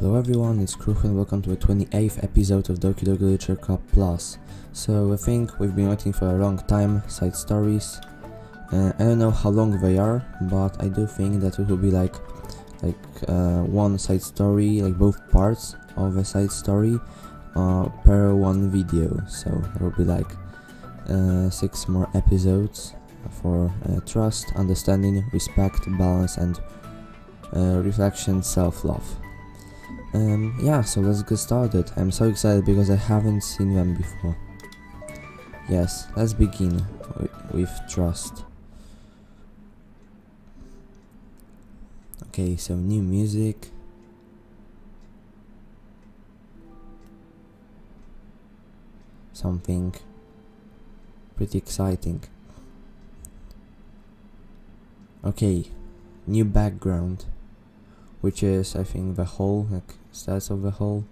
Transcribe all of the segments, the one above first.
Hello everyone, it's Kruch and welcome to the 28th episode of Doki Literature Club Plus. So I think we've been waiting for a long time, side stories. I don't know how long they are, but I do think that it will be like one side story, like both parts of a side story per one video. So there will be like 6 more episodes for trust, understanding, respect, balance and reflection, self-love. So let's get started. I'm so excited because I haven't seen them before. Yes, let's begin with trust. Okay, so new music. Something pretty exciting. Okay, new background, which is I think the whole, like stats of the whole.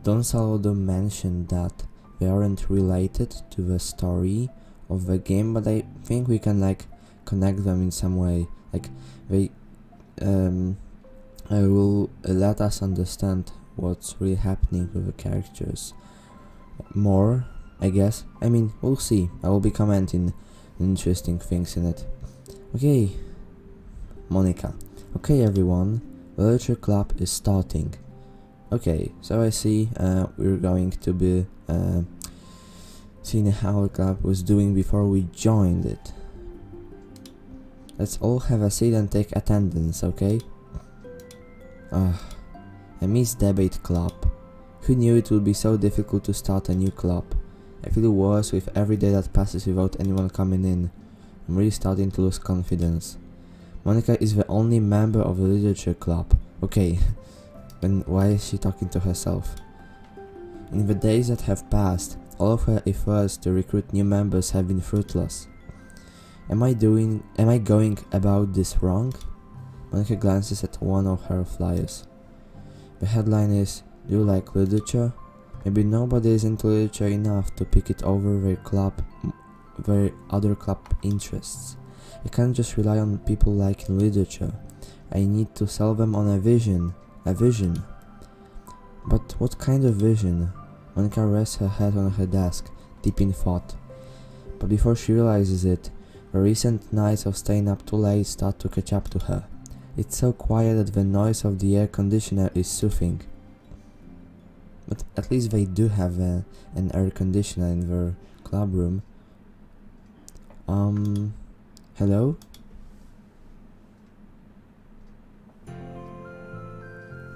Don Salvador mentioned that they aren't related to the story of the game, but I think we can like connect them in some way. Like they will let us understand what's really happening with the characters more, I guess. I mean, we'll see. I will be commenting interesting things in it. Okay, Monica. Okay everyone, the literature club is starting. Okay, so I see we're going to be seeing how the club was doing before we joined it. Let's all have a seat and take attendance, okay? A Miss Debate Club. Who knew it would be so difficult to start a new club? I feel worse with every day that passes without anyone coming in. I'm really starting to lose confidence. Monica is the only member of the literature club. Okay, then why is she talking to herself? In the days that have passed, all of her efforts to recruit new members have been fruitless. Am I going about this wrong? Monica glances at one of her flyers. The headline is, "Do you like literature?" Maybe nobody is into literature enough to pick it over their other club interests. I can't just rely on people liking literature. I need to sell them on a vision. But what kind of vision? Monica rests her head on her desk, deep in thought. But before she realizes it, the recent nights of staying up too late start to catch up to her. It's so quiet that the noise of the air conditioner is soothing. But at least they do have an air conditioner in their club room. Hello?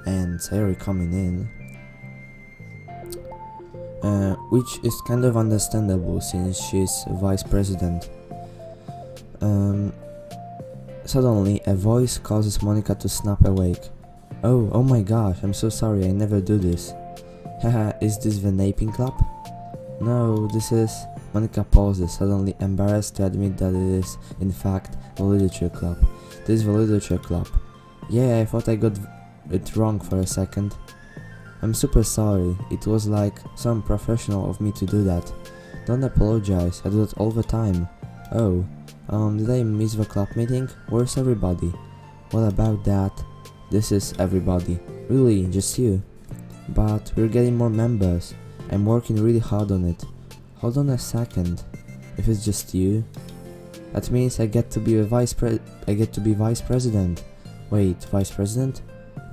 And Sayori coming in. Which is kind of understandable since she's vice president. Suddenly, a voice causes Monica to snap awake. Oh my gosh, I'm so sorry, I never do this. Haha, is this the Naping Club? No, this is... Monica pauses, suddenly embarrassed to admit that it is, in fact, the literature club. This is the literature club. Yeah, I thought I got it wrong for a second. I'm super sorry, it was like so unprofessional of me to do that. Don't apologize, I do that all the time. Oh, did I miss the club meeting? Where's everybody? What about that? This is everybody. Really, just you? But we're getting more members. I'm working really hard on it. Hold on a second. If it's just you, that means I get to be vice president. Wait, vice president?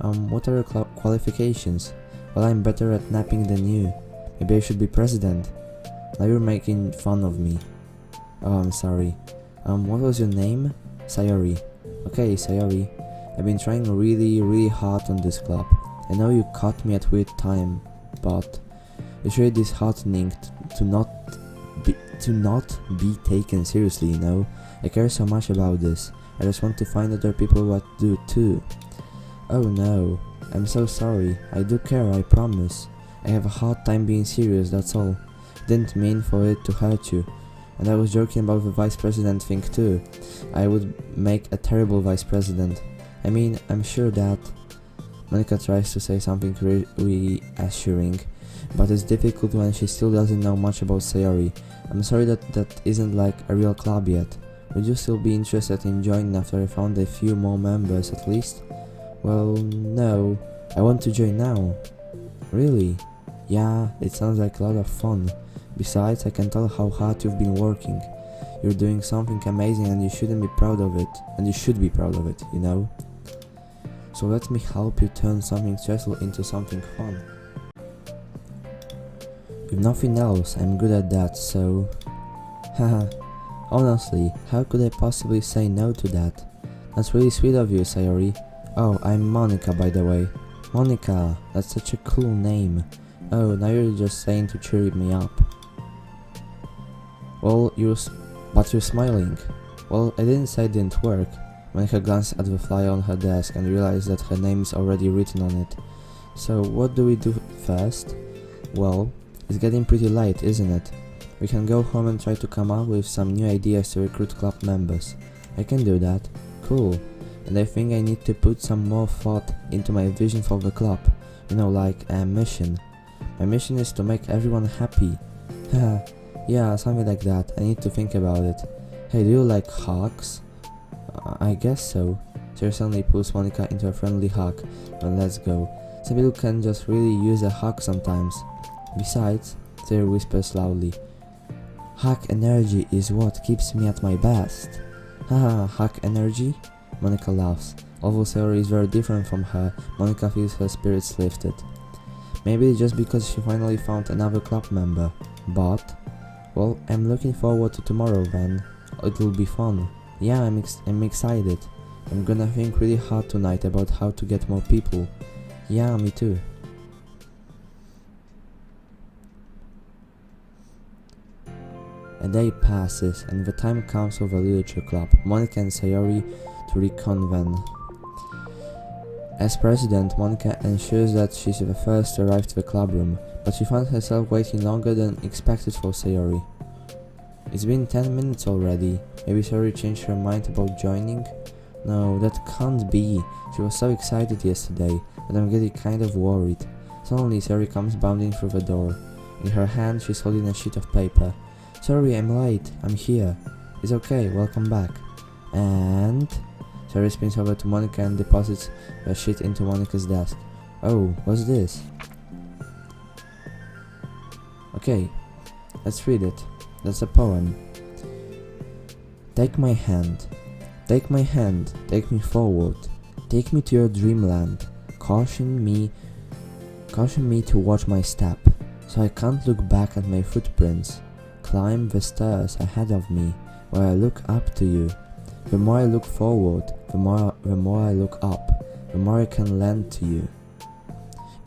What are your qualifications? Well, I'm better at napping than you. Maybe I should be president. Now you're making fun of me. Oh, I'm sorry. What was your name? Sayori. Okay, Sayori. I've been trying really hard on this club. I know you caught me at weird time, but it's really disheartening to not be taken seriously, you know? I care so much about this. I just want to find other people what do too. Oh no, I'm so sorry. I do care, I promise. I have a hard time being serious, that's all. Didn't mean for it to hurt you. And I was joking about the vice president thing too. I would make a terrible vice president. I mean, I'm sure that... Monica tries to say something reassuring, but it's difficult when she still doesn't know much about Sayori. I'm sorry that isn't like a real club yet. Would you still be interested in joining after I found a few more members at least? Well, no, I want to join now. Really? Yeah, it sounds like a lot of fun. Besides, I can tell how hard you've been working. You're doing something amazing and you shouldn't be proud of it. And you should be proud of it, you know? So let me help you turn something stressful into something fun. If nothing else, I'm good at that, so... Haha. Honestly, how could I possibly say no to that? That's really sweet of you, Sayori. Oh, I'm Monica, by the way. Monica, that's such a cool name. Oh, now you're just saying to cheer me up. Well, you're smiling. Well, I didn't say it didn't work. Monica glanced at the flyer on her desk and realized that her name is already written on it. So, what do we do first? Well, it's getting pretty late, isn't it? We can go home and try to come up with some new ideas to recruit club members. I can do that. Cool. And I think I need to put some more thought into my vision for the club. You know, like a mission. My mission is to make everyone happy. Haha. Yeah, something like that. I need to think about it. Hey, do you like hugs? I guess so. Sarah suddenly pulls Monica into a friendly hug. Then let's go. Some people can just really use a hug sometimes. Besides, Sarah whispers loudly, hug energy is what keeps me at my best. Haha, hug energy? Monica laughs. Although Sarah is very different from her, Monica feels her spirits lifted. Maybe just because she finally found another club member. But, well, I'm looking forward to tomorrow then. It will be fun. Yeah, I'm excited. I'm gonna think really hard tonight about how to get more people. Yeah, me too. A day passes and the time comes for the literature club, Monica and Sayori to reconvene. As president, Monica ensures that she's the first to arrive to the club room, but she finds herself waiting longer than expected for Sayori. It's been 10 minutes already. Maybe Sayori changed her mind about joining? No, that can't be. She was so excited yesterday, but I'm getting kind of worried. Suddenly Sayori comes bounding through the door. In her hand she's holding a sheet of paper. Sorry, I'm late. I'm here. It's okay, welcome back. And... Sayori spins over to Monica and deposits the sheet into Monica's desk. Oh, what's this? Okay, let's read it. That's a poem. Take my hand. Take my hand, take me forward. Take me to your dreamland. Caution me to watch my step, so I can't look back at my footprints. Climb the stairs ahead of me, where I look up to you. The more I look forward, the more I look up, the more I can lend to you.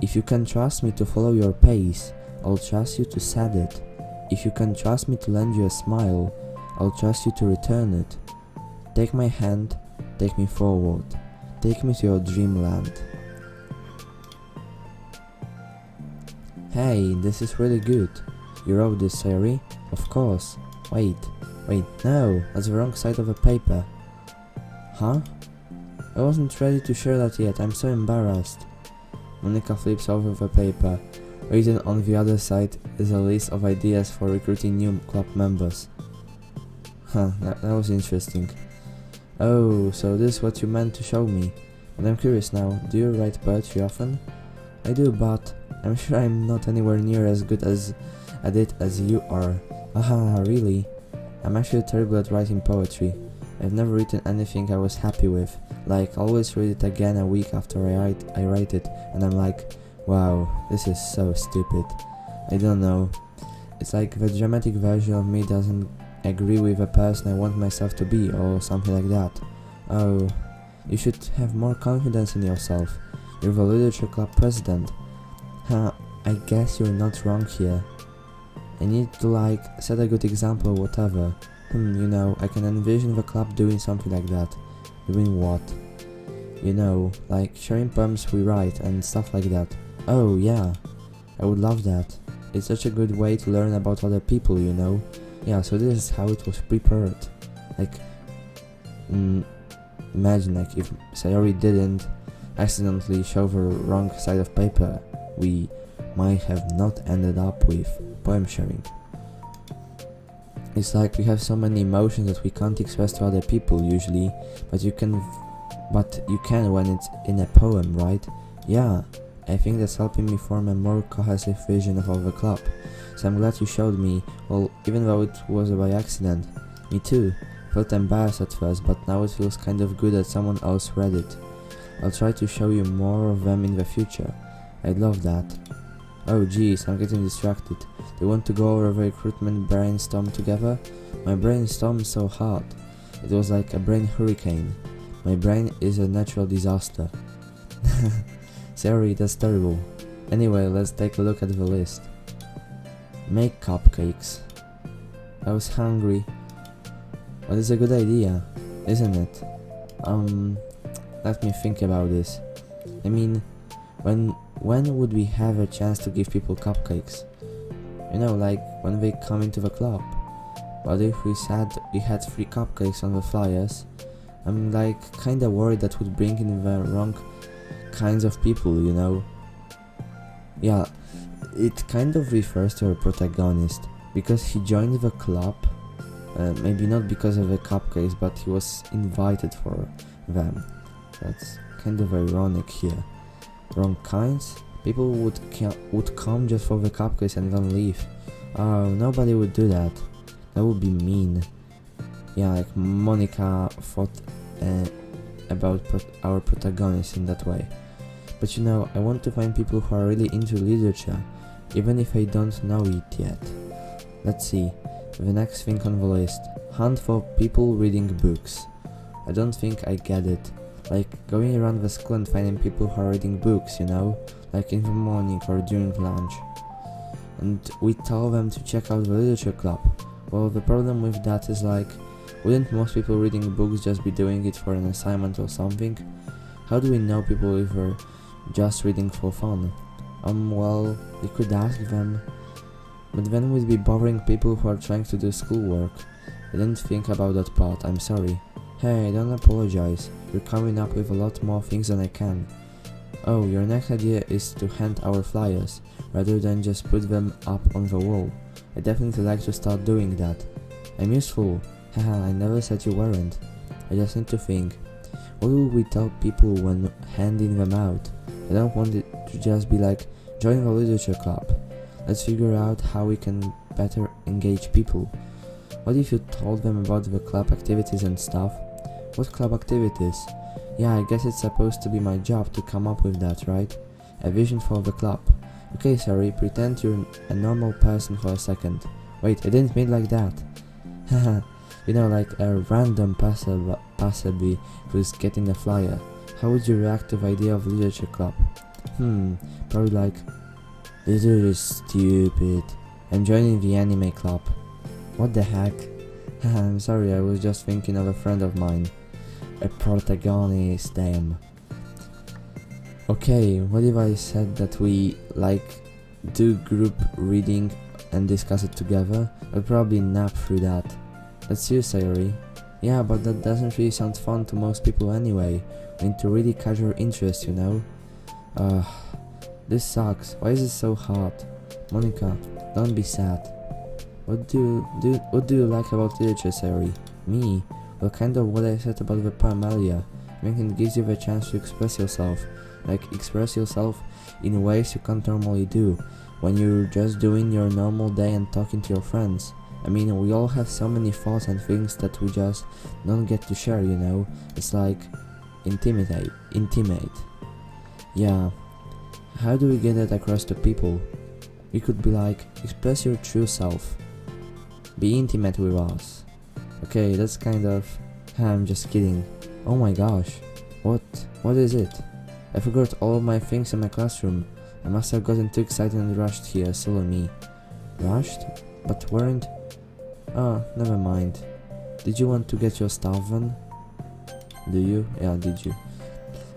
If you can trust me to follow your pace, I'll trust you to set it. If you can trust me to lend you a smile, I'll trust you to return it. Take my hand, take me forward. Take me to your dreamland. Hey, this is really good. You wrote this, Sayori? Of course. Wait, no, that's the wrong side of the paper. Huh? I wasn't ready to share that yet, I'm so embarrassed. Monica flips over the paper. Written on the other side is a list of ideas for recruiting new club members. Huh, that was interesting. Oh, so this is what you meant to show me. And I'm curious now, do you write poetry often? I do, but I'm sure I'm not anywhere near as good at it as you are. Aha, really? I'm actually terrible at writing poetry. I've never written anything I was happy with. Like, I always read it again a week after I write it, and I'm like, wow, this is so stupid. I don't know. It's like the dramatic version of me doesn't agree with the person I want myself to be, or something like that. Oh, you should have more confidence in yourself. You're the literature club president. Huh, I guess you're not wrong here. I need to set a good example or whatever. You know, I can envision the club doing something like that. Doing what? You know, like sharing poems we write and stuff like that. Oh yeah, I would love that. It's such a good way to learn about other people, you know. Yeah, so this is how it was prepared. Like, imagine if Sayori didn't accidentally show the wrong side of paper. We might have not ended up with poem sharing. It's like we have so many emotions that we can't express to other people usually, but you can when it's in a poem, right? Yeah, I think that's helping me form a more cohesive vision of the club. So I'm glad you showed me, well, even though it was by accident. Me too. Felt embarrassed at first, but now it feels kind of good that someone else read it. I'll try to show you more of them in the future. I'd love that. Oh geez, I'm getting distracted. Do you want to go over the recruitment brainstorm together? My brainstorm is so hard. It was like a brain hurricane. My brain is a natural disaster. Sorry, that's terrible. Anyway, let's take a look at the list. Make cupcakes. I was hungry. Well, it's a good idea, isn't it? Let me think about this. I mean, when would we have a chance to give people cupcakes? You know, like when they come into the club. But if we said we had free cupcakes on the flyers, I'm like kinda worried that would bring in the wrong kinds of people, you know? Yeah, it kind of refers to our protagonist, because he joined the club, maybe not because of the cupcakes, but he was invited for them. That's kind of ironic here. Wrong kinds? People would come just for the cupcakes and then leave. Oh, nobody would do that. That would be mean. Yeah, like Monica thought about our protagonist in that way. But you know, I want to find people who are really into literature, even if I don't know it yet. Let's see, the next thing on the list. Hunt for people reading books. I don't think I get it. Like going around the school and finding people who are reading books, you know? Like in the morning or during lunch. And we tell them to check out the literature club. Well, the problem with that is like, wouldn't most people reading books just be doing it for an assignment or something? How do we know people if they're just reading for fun? Well, we could ask them. But then we'd be bothering people who are trying to do schoolwork. I didn't think about that part, I'm sorry. Hey, don't apologize. You're coming up with a lot more things than I can. Oh, your next idea is to hand our flyers, rather than just put them up on the wall. I definitely like to start doing that. I'm useful. Haha, I never said you weren't. I just need to think. What will we tell people when handing them out? I don't want it to just be like, join the literature club. Let's figure out how we can better engage people. What if you told them about the club activities and stuff? What club activities? Yeah, I guess it's supposed to be my job to come up with that, right? A vision for the club. Okay, sorry, pretend you're a normal person for a second. Wait, I didn't mean like that. Haha, you know, like a random passerby who's getting a flyer. How would you react to the idea of literature club? Probably like, this is stupid. I'm joining the anime club. What the heck? Haha, I'm sorry, I was just thinking of a friend of mine. A protagonist, damn. Okay, what if I said that we, like, do group reading and discuss it together? I'll probably nap through that. That's you, Sayori. Yeah, but that doesn't really sound fun to most people anyway. We need to really catch your interest, you know? This sucks. Why is it so hard? Monica, don't be sad. What do you like about literature, Sayori? Me? Well, kind of what I said about the poem earlier. I mean, it gives you the chance to express yourself. Like, express yourself in ways you can't normally do when you're just doing your normal day and talking to your friends. I mean, we all have so many thoughts and things that we just don't get to share, you know? It's like, intimate. Yeah. How do we get that across to people? We could be like, express your true self. Be intimate with us. Okay, that's kind of... I'm just kidding. Oh my gosh. What is it? I forgot all of my things in my classroom. I must have gotten too excited and rushed here, silly me. Rushed? But weren't... Oh, never mind. Did you want to get your stuff then? Do you? Yeah, did you?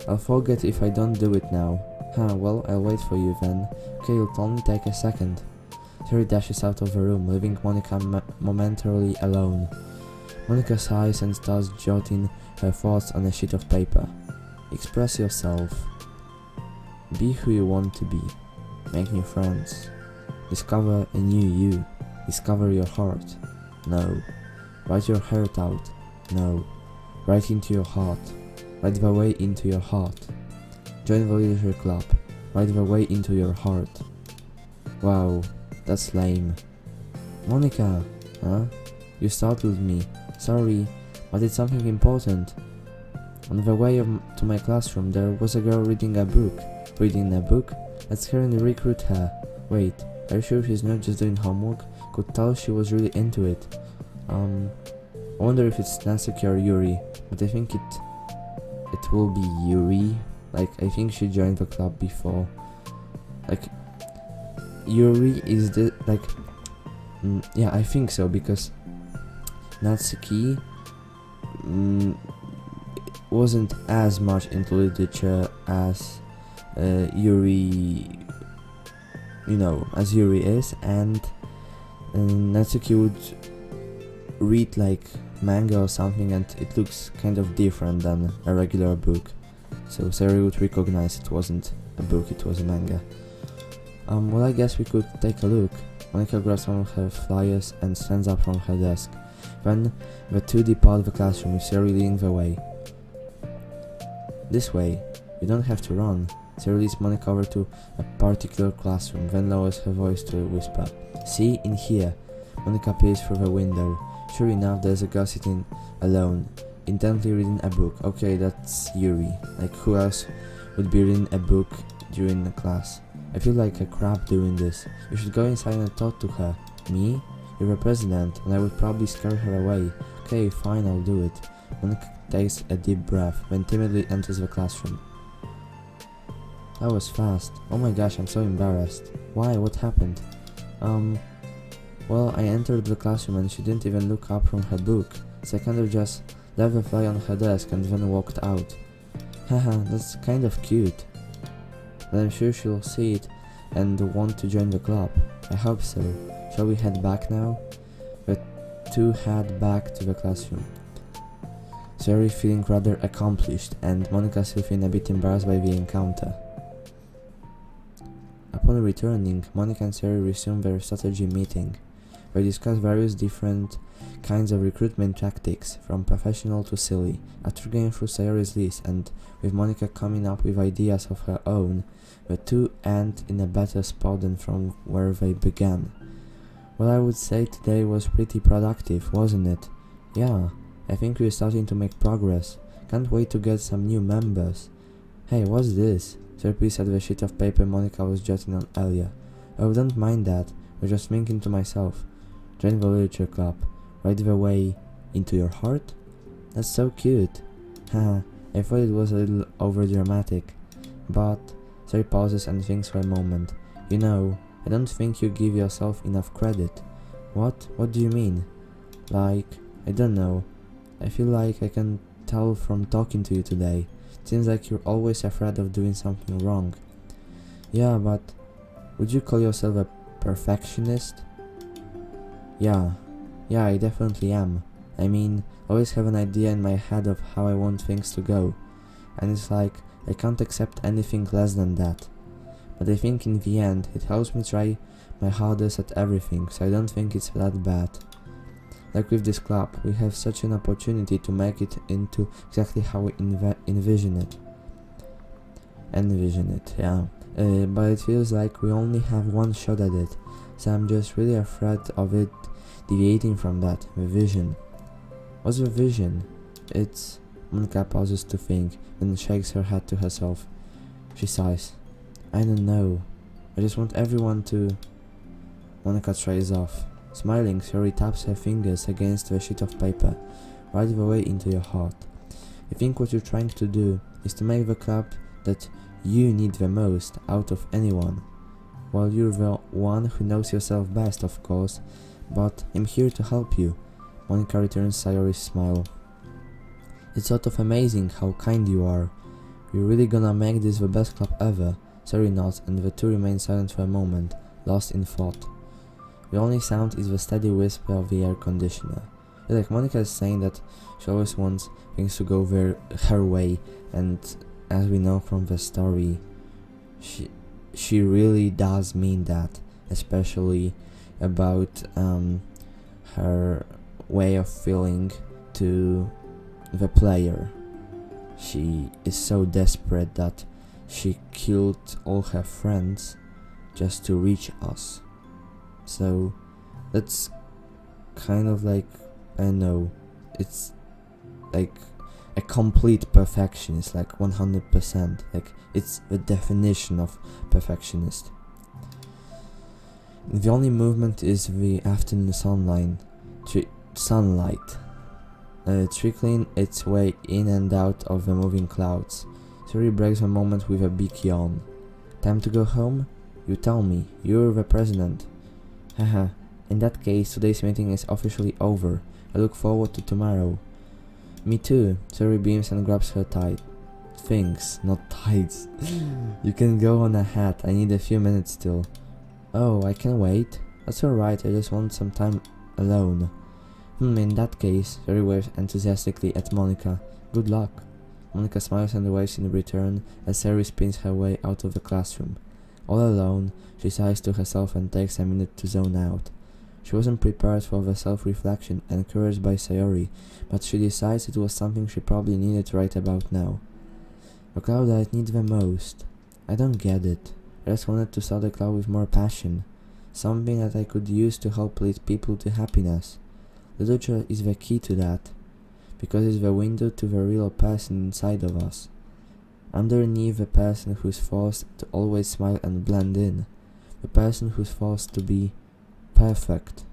I'll forget if I don't do it now. Well, I'll wait for you then. Okay, it'll only take a second. Terry dashes out of the room, leaving Monica momentarily alone. Monica sighs and starts jotting her thoughts on a sheet of paper. Express yourself. Be who you want to be. make new friends, discover a new you, discover your heart. No. Write your heart out. No. Write into your heart. Write the way into your heart. Join the literature club. Write the way into your heart. Wow, that's lame. Monica, huh? You startled me. Sorry, but it's something important. On the way to my classroom, there was a girl reading a book. Reading a book? Let's go and recruit her. Wait, are you sure she's not just doing homework? Could tell she was really into it. I wonder if it's Natsuki or Yuri, but I think it will be Yuri. Like, I think she joined the club before. Like, Yuri is the, like, yeah, I think so, because Natsuki wasn't as much into literature as Yuri, as Yuri is, and Natsuki would read like manga or something, and it looks kind of different than a regular book, so Sayori would recognize it wasn't a book, it was a manga. Well, I guess we could take a look. Monica grabs one of her flyers and stands up from her desk. Then the two depart the classroom with Sayori leading the way. This way, you don't have to run. Sayori leads Monica over to a particular classroom, then lowers her voice to a whisper. See, in here. Monica peers through the window. Sure enough, there's a girl sitting alone, intently reading a book. Okay, that's Yuri. Like, who else would be reading a book during the class? I feel like a crap doing this. You should go inside and talk to her. Me? You're a president, and I would probably scare her away. Okay, fine, I'll do it. Monica takes a deep breath, then timidly enters the classroom. That was fast. Oh my gosh, I'm so embarrassed. Why? What happened? Well, I entered the classroom and she didn't even look up from her book, so I kind of just left the fly on her desk and then walked out. Haha, that's kind of cute. But I'm sure she'll see it and want to join the club. I hope so. Shall we head back now? The two head back to the classroom. Sayori feeling rather accomplished, and Monica still feeling a bit embarrassed by the encounter. Upon returning, Monica and Sayori resume their strategy meeting. They discuss various different kinds of recruitment tactics, from professional to silly. After going through Sayori's list and with Monica coming up with ideas of her own, the two end in a better spot than from where they began. Well, I would say today was pretty productive, wasn't it? Yeah, I think we're starting to make progress. Can't wait to get some new members. Hey, what's this? Sayori said the sheet of paper Monica was jotting on earlier. Oh, don't mind that. I was just thinking to myself. Join the literature club. Write the way into your heart? That's so cute. Haha, I thought it was a little overdramatic. But Sayori pauses and thinks for a moment. You know, I don't think you give yourself enough credit. What? What do you mean? Like, I don't know. I feel like I can tell from talking to you today. It seems like you're always afraid of doing something wrong. Yeah, but would you call yourself a perfectionist? Yeah, I definitely am. I mean, I always have an idea in my head of how I want things to go. And it's like, I can't accept anything less than that. But I think in the end, it helps me try my hardest at everything, so I don't think it's that bad. Like with this club, we have such an opportunity to make it into exactly how we envision it, yeah. But it feels like we only have one shot at it, so I'm just really afraid of it deviating from that, the vision. What's the vision? It's... Monica pauses to think, then shakes her head to herself. She sighs. I don't know. I just want everyone to... Monica trails off. Smiling, Sayori taps her fingers against the sheet of paper. Write the way into your heart. I think what you're trying to do is to make the club that you need the most out of anyone. Well, you're the one who knows yourself best, of course, but I'm here to help you. Monica returns Sayori's smile. It's sort of amazing how kind you are. You're really gonna make this the best club ever. Sayori nods and the two remain silent for a moment, lost in thought. The only sound is the steady whisper of the air conditioner. Yeah, like Monica is saying that she always wants things to go her way, and as we know from the story, she really does mean that, especially about her way of feeling to the player. She is so desperate that she killed all her friends just to reach us. So that's kind of like, I don't know, it's like a complete perfectionist, like 100%, like it's the definition of perfectionist. The only movement is the afternoon sunlight, trickling its way in and out of the moving clouds. Suri breaks the moment with a big yawn. Time to go home? You tell me, you're the president. Haha, in that case, today's meeting is officially over. I look forward to tomorrow. Me too. Suri beams and grabs her things, not tights. You can go on ahead, I need a few minutes still. Oh, I can wait. That's alright, I just want some time alone. In that case, Suri waves enthusiastically at Monica. Good luck. Monica smiles and waves in return as Suri spins her way out of the classroom. All alone, she sighs to herself and takes a minute to zone out. She wasn't prepared for the self-reflection encouraged by Sayori, but she decides it was something she probably needed right about now. The cloud I need the most. I don't get it. I just wanted to start the cloud with more passion. Something that I could use to help lead people to happiness. Literature is the key to that, because it's the window to the real person inside of us. Underneath the person who's forced to always smile and blend in, the person who's forced to be perfect.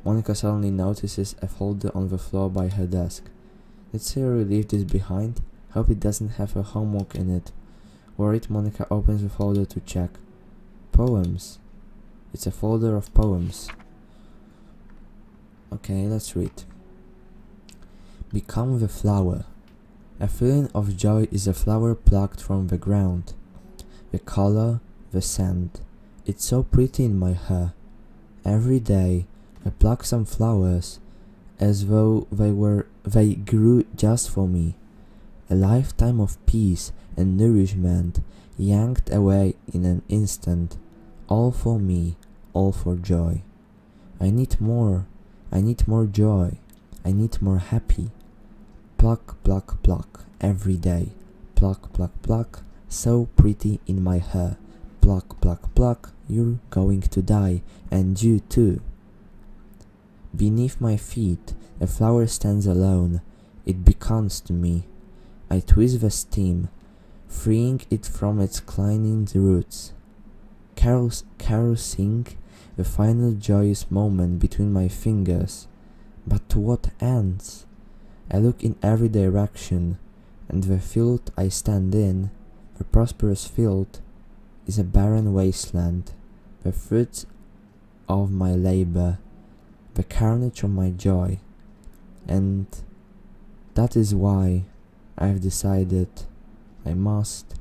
Monica suddenly notices a folder on the floor by her desk. Did Sayori leave this behind? Hope it doesn't have her homework in it. Worried, Monica opens the folder to check. Poems. It's a folder of poems. Okay, let's read. Become the flower. A feeling of joy is a flower plucked from the ground. The color, the scent. It's so pretty in my hair. Every day, I pluck some flowers, as though they grew just for me. A lifetime of peace and nourishment yanked away in an instant. All for me, all for joy. I need more joy. I need more happy. Pluck, pluck, pluck, every day. Pluck, pluck, pluck, so pretty in my hair. Pluck, pluck, pluck, you're going to die, and you too. Beneath my feet, a flower stands alone. It beckons to me. I twist the stem, freeing it from its clinging roots. Carols sing, the final joyous moment between my fingers. But to what ends? I look in every direction, and the field I stand in, the prosperous field, is a barren wasteland, the fruits of my labor, the carnage of my joy. And that is why I've decided I must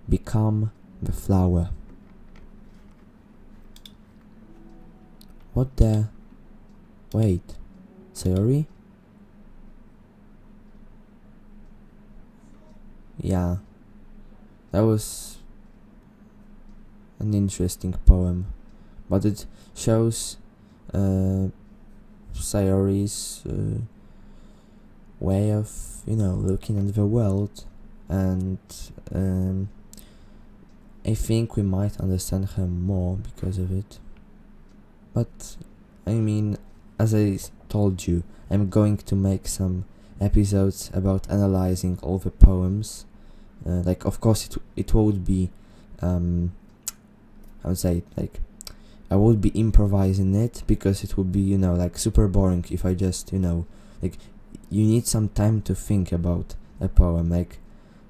become the flower. What the... Wait, Sayori? Yeah, that was an interesting poem, but it shows Sayori's way of, looking at the world, and I think we might understand her more because of it. But, I mean, as I told you, I'm going to make some episodes about analyzing all the poems. Of course, it would be, I would say, I would be improvising it, because it would be, super boring if I just, you need some time to think about a poem.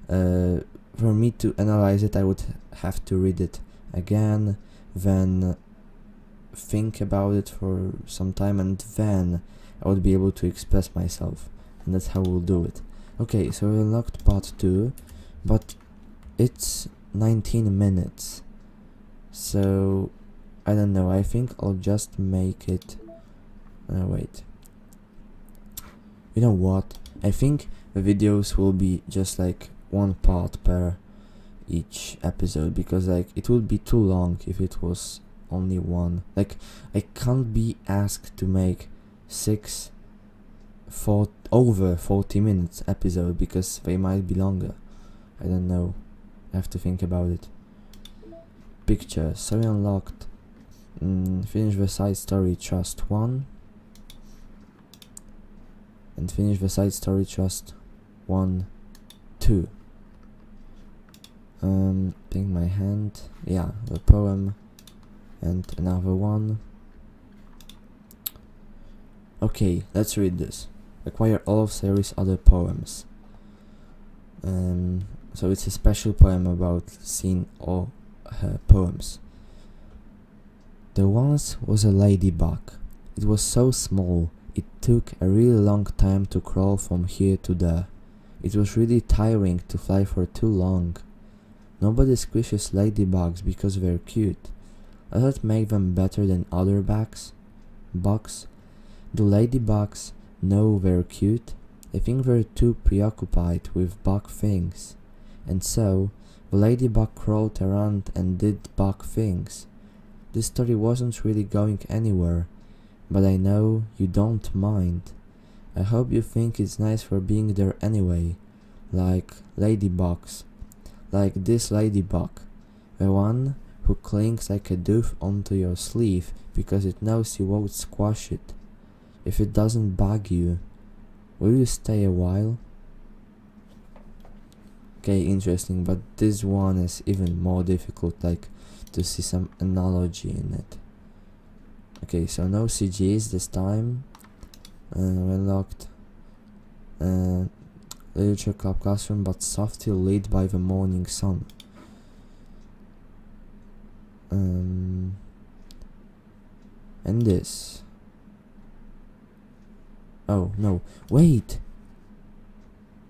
For me to analyze it, I would have to read it again, then think about it for some time, and then I would be able to express myself, and that's how we'll do it. Okay, so we unlocked part 2, but it's 19 minutes, so I don't know, I think I'll just make it, wait, you know what, I think the videos will be just one part per each episode, because like it would be too long if it was only one. Like I can't be asked to make over 40 minutes episode, because they might be longer. I don't know, I have to think about it. Picture, story unlocked. Finish the side story trust 1 and finish the side story trust 1, 2. Ping my hand, yeah, the poem and another one. Okay, let's read this. Acquire all of series other poems. So it's a special poem about seeing all her poems. There once was a ladybug. It was so small, it took a really long time to crawl from here to there. It was really tiring to fly for too long. Nobody squishes ladybugs because they're cute. Does that make them better than other bugs? Do ladybugs know they're cute? I think they're too preoccupied with bug things. And so, the ladybug crawled around and did bug things. This story wasn't really going anywhere, but I know you don't mind. I hope you think it's nice for being there anyway. Like ladybugs. Like this ladybug. The one who clings like a dove onto your sleeve because it knows you won't squash it. If it doesn't bug you, will you stay a while? Okay, interesting, but this one is even more difficult, like, to see some analogy in it. Okay, so no CGs this time. Unlocked. Literature club classroom, but softly lit by the morning sun. And this. Oh no, wait!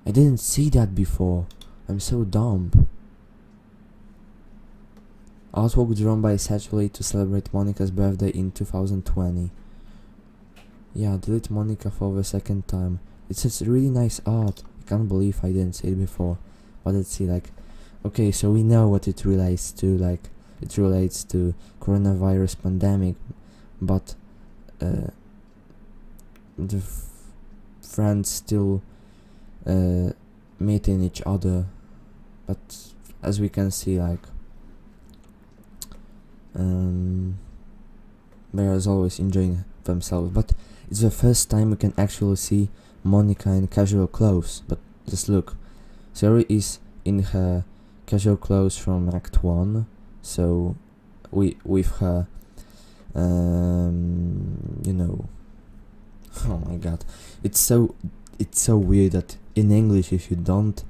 I didn't see that before. I'm so dumb. Artwork drawn by Satchellate to celebrate Monica's birthday in 2020. Yeah, delete Monica for the second time. It's just really nice art. I can't believe I didn't see it before. But let's see, like, okay, so we know what it relates to, like, it relates to coronavirus pandemic, but the friends still meeting each other, but as we can see, like, they are always enjoying themselves. But it's the first time we can actually see Monica in casual clothes. But just look, Sari is in her casual clothes from Act 1, so with her you know, oh my god, it's so weird that in English, if you don't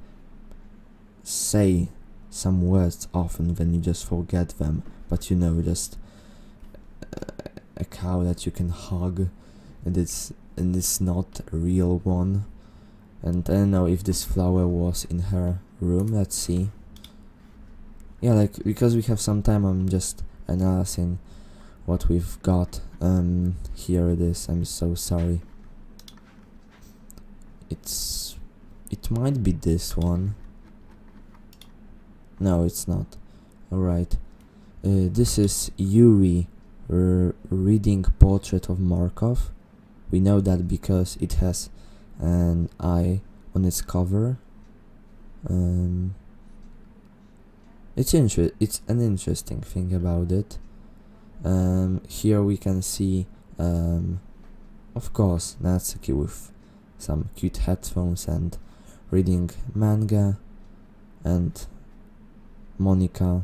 say some words often, then you just forget them. But you know, just a cow that you can hug, and it's not a real one. And I don't know if this flower was in her room. Let's see. Yeah, like, because we have some time, I'm just analyzing what we've got. Here it is. I'm so sorry. It might be this one. No, it's not. Alright. This is Yuri reading Portrait of Markov. We know that because it has an eye on its cover. It's an interesting thing about it. Here we can see, of course, Natsuki with some cute headphones and reading manga, and Monica,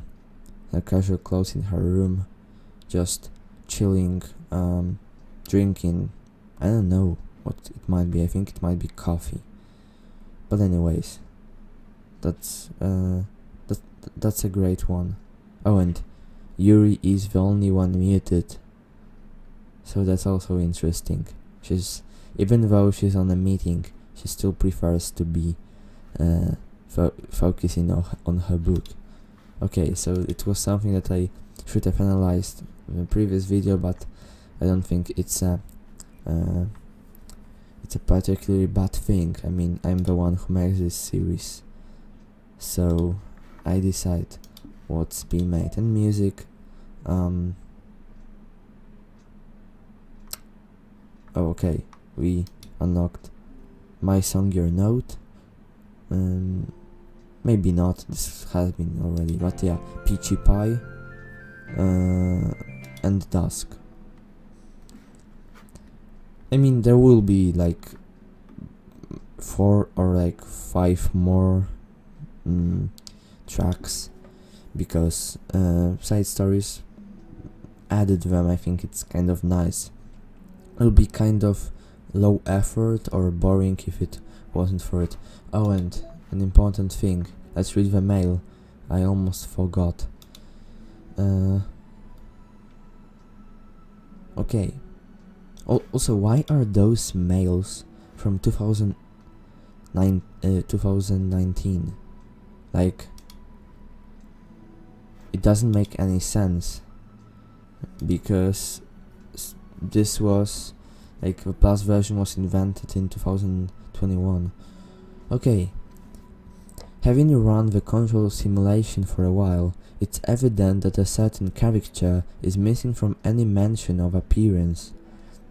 her casual clothes in her room, just chilling, drinking, I don't know what it might be. I think it might be coffee. But anyways, that's a great one. Oh, and Yuri is the only one muted, so that's also interesting. Even though she's on a meeting, she still prefers to be focusing on her book. Okay, so it was something that I should have analyzed in the previous video, but I don't think it's a particularly bad thing. I mean, I'm the one who makes this series, So I decide what's being made. And music, oh, okay, we unlocked My Song Your Note. Maybe not, this has been already, but yeah, Peachy Pie and Dusk. I mean, there will be like 4 or like 5 more tracks, because side stories added them. I think it's kind of nice. It'll be kind of low effort or boring if it wasn't for it. Oh, and an important thing, let's read the mail. I almost forgot. Okay. Also, why are those mails from 2019? Like, it doesn't make any sense, because this was like the Plus version was invented in 2021. Okay. Having run the control simulation for a while, it's evident that a certain character is missing from any mention of appearance.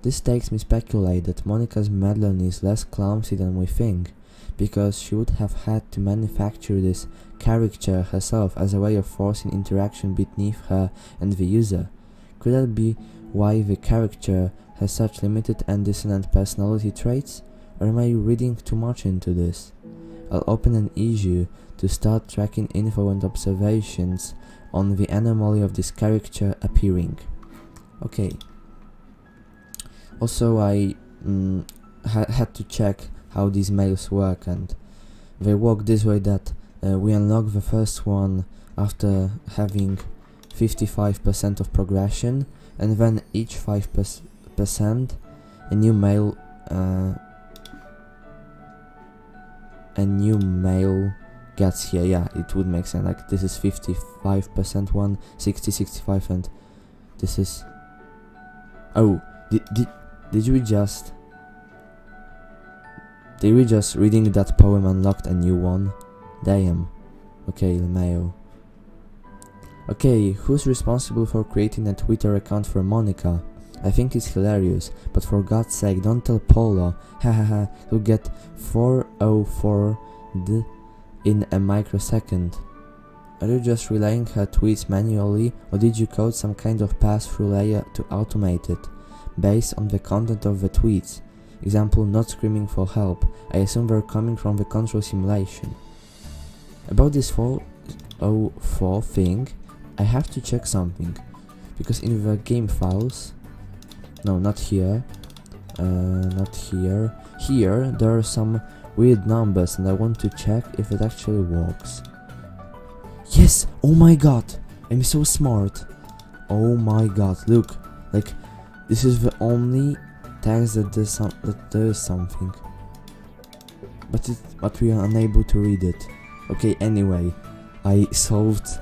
This makes me speculate that Monica's medallion is less clumsy than we think, because she would have had to manufacture this character herself as a way of forcing interaction beneath her and the user. Could that be why the character has such limited and dissonant personality traits? Or am I reading too much into this? I'll open an issue to start tracking info and observations on the anomaly of this character appearing. Okay. Also, I had to check how these mails work, and they work this way: that we unlock the first one after having 55% of progression, and then each 5% a new mail gets here. Yeah, it would make sense. Like, this is 55% one, 60, 65, and this is... Oh, did we just reading that poem unlocked a new one? Damn. Okay, LeMayo. Okay, who's responsible for creating a Twitter account for Monica? I think it's hilarious, but for God's sake, don't tell Polo. Hahaha, you'll get 404D in a microsecond. Are you just relaying her tweets manually, or did you code some kind of pass-through layer to automate it, based on the content of the tweets? Example, not screaming for help. I assume they're coming from the control simulation. About this 404 thing, I have to check something, because in the game files, no, not here, here there are some weird numbers, and I want to check if it actually works. Yes! Oh my god! I'm so smart! Oh my god, look, like, this is the only text that there is something, but we are unable to read it. Okay, anyway, I solved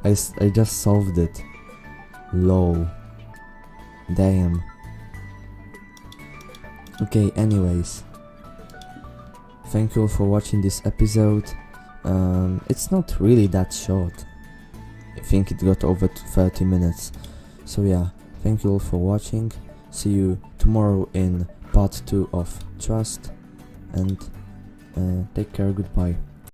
I just solved it. Lol. Damn. Okay, anyways, thank you all for watching this episode. It's not really that short. I think it got over 30 minutes. So yeah, thank you all for watching. See you tomorrow in part 2 of Trust, and take care, goodbye.